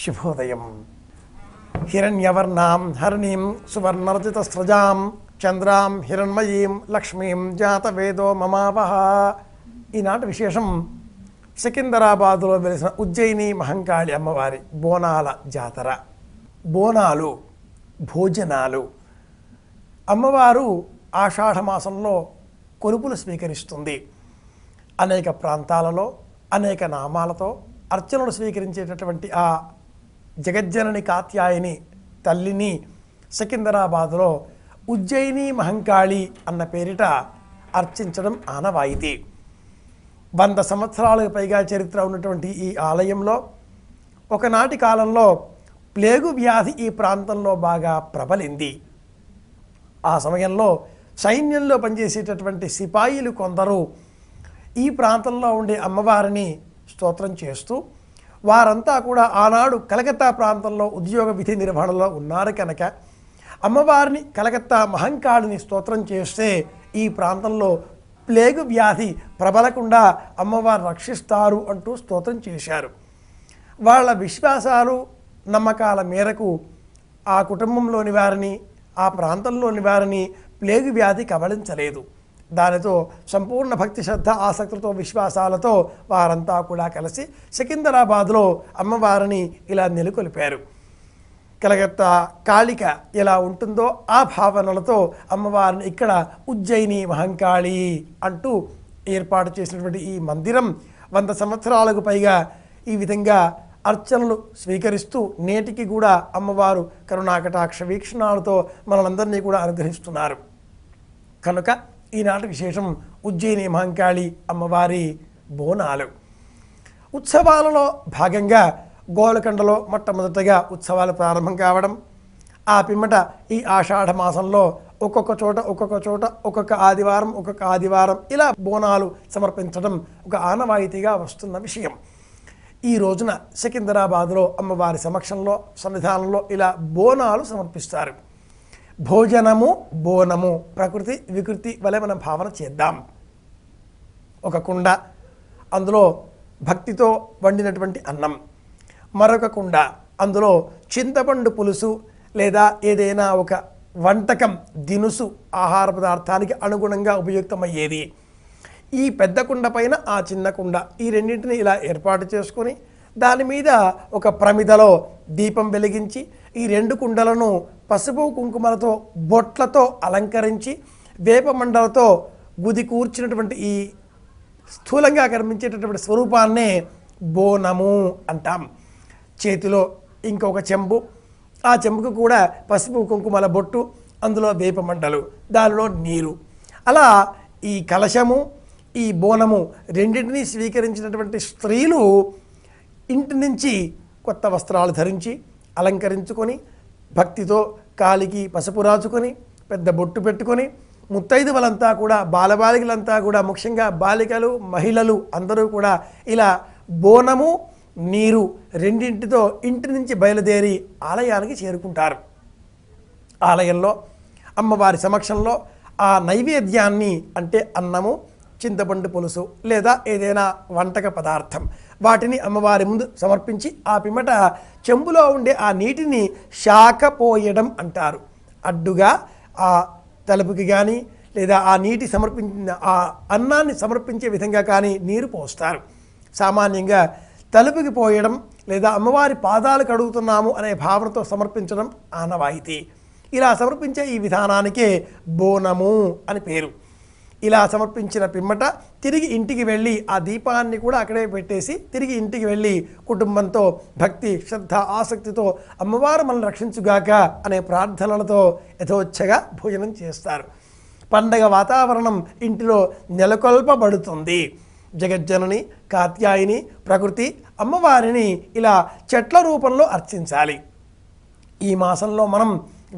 శుభోదయం. హిరణ్యవర్ణాం హరిణీం సువర్ణరజితస్రజాం చంద్రాం హిరణ్మయీం లక్ష్మీం జాతవేదో మమావహ. ఈనాటి విశేషం సికింద్రాబాదులో వెలిసిన ఉజ్జయిని మహంకాళి అమ్మవారి బోనాల జాతర. బోనాలు, భోజనాలు. అమ్మవారు ఆషాఢమాసంలో కొలుపులు స్వీకరిస్తుంది. అనేక ప్రాంతాలలో అనేక నామాలతో అర్చనలు స్వీకరించేటటువంటి ఆ జగజ్జనని కాత్యాయని తల్లిని సికింద్రాబాదులో ఉజ్జయిని మహంకాళి అన్న పేరిట అర్చించడం ఆనవాయితీ. 100 సంవత్సరాలకు పైగా చరిత్ర ఉన్నటువంటి ఈ ఆలయంలో ఒకనాటి కాలంలో ప్లేగు వ్యాధి ఈ ప్రాంతంలో బాగా ప్రబలింది. ఆ సమయంలో సైన్యంలో పనిచేసేటటువంటి సిపాయిలు కొందరు ఈ ప్రాంతంలో ఉండే అమ్మవారిని స్తోత్రం చేస్తూ, వారంతా కూడా ఆనాడు కలకత్తా ప్రాంతంలో ఉద్యోగ విధి నిర్వహణలో ఉన్నారు కనుక అమ్మవారిని కలకత్తా మహంకాళిని స్తోత్రం చేస్తే ఈ ప్రాంతంలో ప్లేగు వ్యాధి ప్రబలకుండా అమ్మవారు రక్షిస్తారు అంటూ స్తోత్రం చేశారు. వాళ్ళ విశ్వాసాలు నమ్మకాల మేరకు ఆ కుటుంబంలోని వారిని, ఆ ప్రాంతంలోని వారిని ప్లేగు వ్యాధి కబళించలేదు. దానితో సంపూర్ణ భక్తి, శ్రద్ధ, ఆసక్తితో, విశ్వాసాలతో వారంతా కూడా కలిసి సికింద్రాబాద్లో అమ్మవారిని ఇలా నెలకొల్పారు. కలకత్తా కాళిక ఎలా ఉంటుందో ఆ భావనలతో అమ్మవారిని ఇక్కడ ఉజ్జయిని మహంకాళి అంటూ ఏర్పాటు చేసినటువంటి ఈ మందిరం 100 సంవత్సరాలకు పైగా ఈ విధంగా అర్చనలు స్వీకరిస్తూ నేటికి కూడా అమ్మవారు కరుణాకటాక్ష వీక్షణాలతో మనలందరినీ కూడా అనుగ్రహిస్తున్నారు. కనుక ఈనాటి విశేషం ఉజ్జయిని మహంకాళి అమ్మవారి బోనాలు. ఉత్సవాలలో భాగంగా గోలకొండలో మొట్టమొదటిగా ఉత్సవాలు ప్రారంభం కావడం, ఆ పిమ్మట ఈ ఆషాఢ మాసంలో ఒక్కొక్క చోట ఒక్కొక్క ఆదివారం ఇలా బోనాలు సమర్పించడం ఒక ఆనవాయితీగా వస్తున్న విషయం. ఈ రోజున సికింద్రాబాద్లో అమ్మవారి సమక్షంలో, సన్నిధానంలో ఇలా బోనాలు సమర్పిస్తారు. భోజనము, బోనము, ప్రకృతి వికృతి వలె మనం భావన చేద్దాం. ఒక కుండ, అందులో భక్తితో వండినటువంటి అన్నం. మరొక కుండ, అందులో చింతపండు పులుసు లేదా ఏదైనా ఒక వంటకం, దినుసు, ఆహార పదార్థానికి అనుగుణంగా ఉపయుక్తమయ్యేది. ఈ పెద్ద కుండ పైన ఆ చిన్న కుండ, ఈ రెండింటిని ఇలా ఏర్పాటు చేసుకొని దాని మీద ఒక ప్రమిదలో దీపం వెలిగించి ఈ 2 కుండలను పసుపు కుంకుమలతో, బొట్లతో అలంకరించి వేపమండలతో గుది కూర్చినటువంటి ఈ స్థూలంగా కనిపించేటటువంటి స్వరూపాన్నే బోనము అంటాం. చేతిలో ఇంకొక చెంబు, ఆ చెంబుకు కూడా పసుపు కుంకుమల బొట్టు, అందులో వేపమండలు, దానిలో నీరు. అలా ఈ కలశము, ఈ బోనము రెండింటినీ స్వీకరించినటువంటి స్త్రీలు ఇంటి నుంచి కొత్త వస్త్రాలు ధరించి అలంకరించుకొని భక్తితో కాలికి పసుపు రాచుకొని పెద్ద బొట్టు పెట్టుకొని ముత్తైదువులంతా కూడా, బాలబాలికలంతా కూడా, ముఖ్యంగా బాలికలు, మహిళలు అందరూ కూడా ఇలా బోనము, నీరు రెండింటితో ఇంటి నుంచి బయలుదేరి ఆలయానికి చేరుకుంటారు. ఆలయంలో అమ్మవారి సమక్షంలో ఆ నైవేద్యాన్ని, అంటే అన్నము, చింతపండు పులుసు లేదా ఏదైనా వంటక పదార్థం, వాటిని అమ్మవారి ముందు సమర్పించి ఆ పిమ్మట చెంబులో ఉండే ఆ నీటిని శాఖపోయడం అంటారు. అడ్డుగా ఆ తలుపుకి కానీ లేదా ఆ నీటి సమర్పించిన ఆ అన్నాన్ని సమర్పించే విధంగా కానీ నీరు పోస్తారు. సామాన్యంగా తలుపుకి పోయడం లేదా అమ్మవారి పాదాలు కడుగుతున్నాము అనే భావనతో సమర్పించడం ఆనవాయితీ. ఇలా సమర్పించే ఈ విధానానికే బోనము అని పేరు. ఇలా సమర్పించిన పిమ్మట తిరిగి ఇంటికి వెళ్ళి ఆ దీపాన్ని కూడా అక్కడే పెట్టేసి తిరిగి ఇంటికి వెళ్ళి కుటుంబంతో భక్తి, శ్రద్ధ, ఆసక్తితో అమ్మవారు మనల్ని రక్షించుగాక అనే ప్రార్థనలతో యథోచ్ఛగా భోజనం చేస్తారు. పండగ వాతావరణం ఇంటిలో నెలకొల్పబడుతుంది. జగజ్జనని కాత్యాయిని ప్రకృతి అమ్మవారిని ఇలా చెట్ల రూపంలో అర్చించాలి. ఈ మాసంలో మనం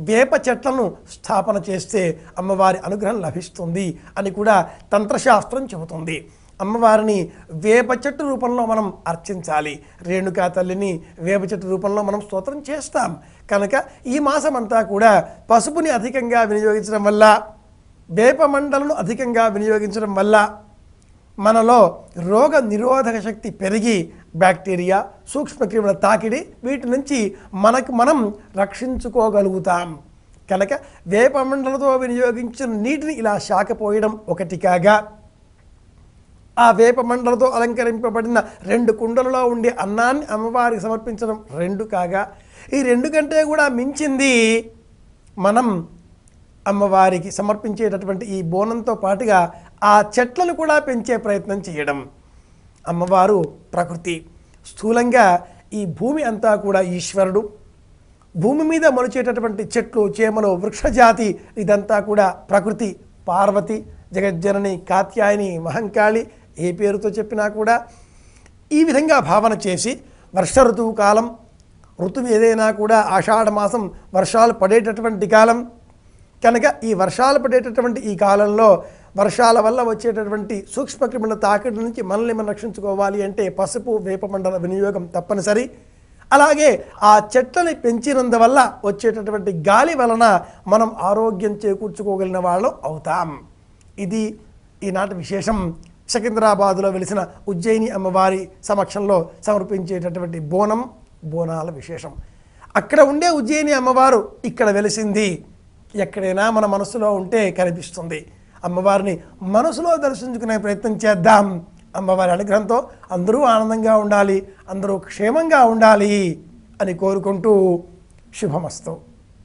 వేప చెట్లను స్థాపన చేస్తే అమ్మవారి అనుగ్రహం లభిస్తుంది అని కూడా తంత్రశాస్త్రం చెబుతుంది. అమ్మవారిని వేప చెట్టు రూపంలో మనం అర్చించాలి. రేణుకా తల్లిని వేప చెట్టు రూపంలో మనం స్తోత్రం చేస్తాం. కనుక ఈ మాసం అంతా కూడా పసుపుని అధికంగా వినియోగించడం వల్ల, వేప మండలను అధికంగా వినియోగించడం వల్ల మనలో రోగ నిరోధక శక్తి పెరిగి బ్యాక్టీరియా సూక్ష్మక్రిముల తాకిడి వీటి నుంచి మనకు మనం రక్షించుకోగలుగుతాం. కనుక వేపమండలతో వినియోగించిన నీటిని ఇలా శాకపోయడం ఒకటి కాగా, ఆ వేపమండలతో అలంకరింపబడిన 2 కుండలలో ఉండే అన్నాన్ని అమ్మవారికి సమర్పించడం 2 కాగా, ఈ 2 కంటే కూడా మించింది మనం అమ్మవారికి సమర్పించేటటువంటి ఈ బోనంతో పాటుగా ఆ చెట్లను కూడా పెంచే ప్రయత్నం చేయడం. అమ్మవారు ప్రకృతి. స్థూలంగా ఈ భూమి అంతా కూడా ఈశ్వరుడు. భూమి మీద మొలిచేటటువంటి చెట్లు చేమలు వృక్షజాతి ఇదంతా కూడా ప్రకృతి. పార్వతి, జగజ్జనని, కాత్యాయని, మహంకాళి ఏ పేరుతో చెప్పినా కూడా ఈ విధంగా భావన చేసి వర్ష ఋతువు కాలం, ఋతువు ఏదైనా కూడా ఆషాఢ మాసం వర్షాలు పడేటటువంటి కాలం కనుక ఈ వర్షాలు పడేటటువంటి ఈ కాలంలో వర్షాల వల్ల వచ్చేటటువంటి సూక్ష్మక్రిముల తాకిడి నుంచి మనల్ని మనం రక్షించుకోవాలి అంటే పసుపు వేపమండల వినియోగం తప్పనిసరి. అలాగే ఆ చెట్లని పెంచినందువల్ల వచ్చేటటువంటి గాలి వలన మనం ఆరోగ్యం చేకూర్చుకోగలిగిన వాళ్ళం అవుతాం. ఇది ఈనాటి విశేషం. సికింద్రాబాదులో వెలిసిన ఉజ్జయిని అమ్మవారి సమక్షంలో సమర్పించేటటువంటి బోనాల విశేషం. అక్కడ ఉండే ఉజ్జయిని అమ్మవారు ఇక్కడ వెలిసింది. ఎక్కడైనా మన మనసులో ఉంటే కనిపిస్తుంది. అమ్మవారిని మనసులో దర్శించుకునే ప్రయత్నం చేద్దాం. అమ్మవారి అనుగ్రహంతో అందరూ ఆనందంగా ఉండాలి, అందరూ క్షేమంగా ఉండాలి అని కోరుకుంటూ శుభమస్తు.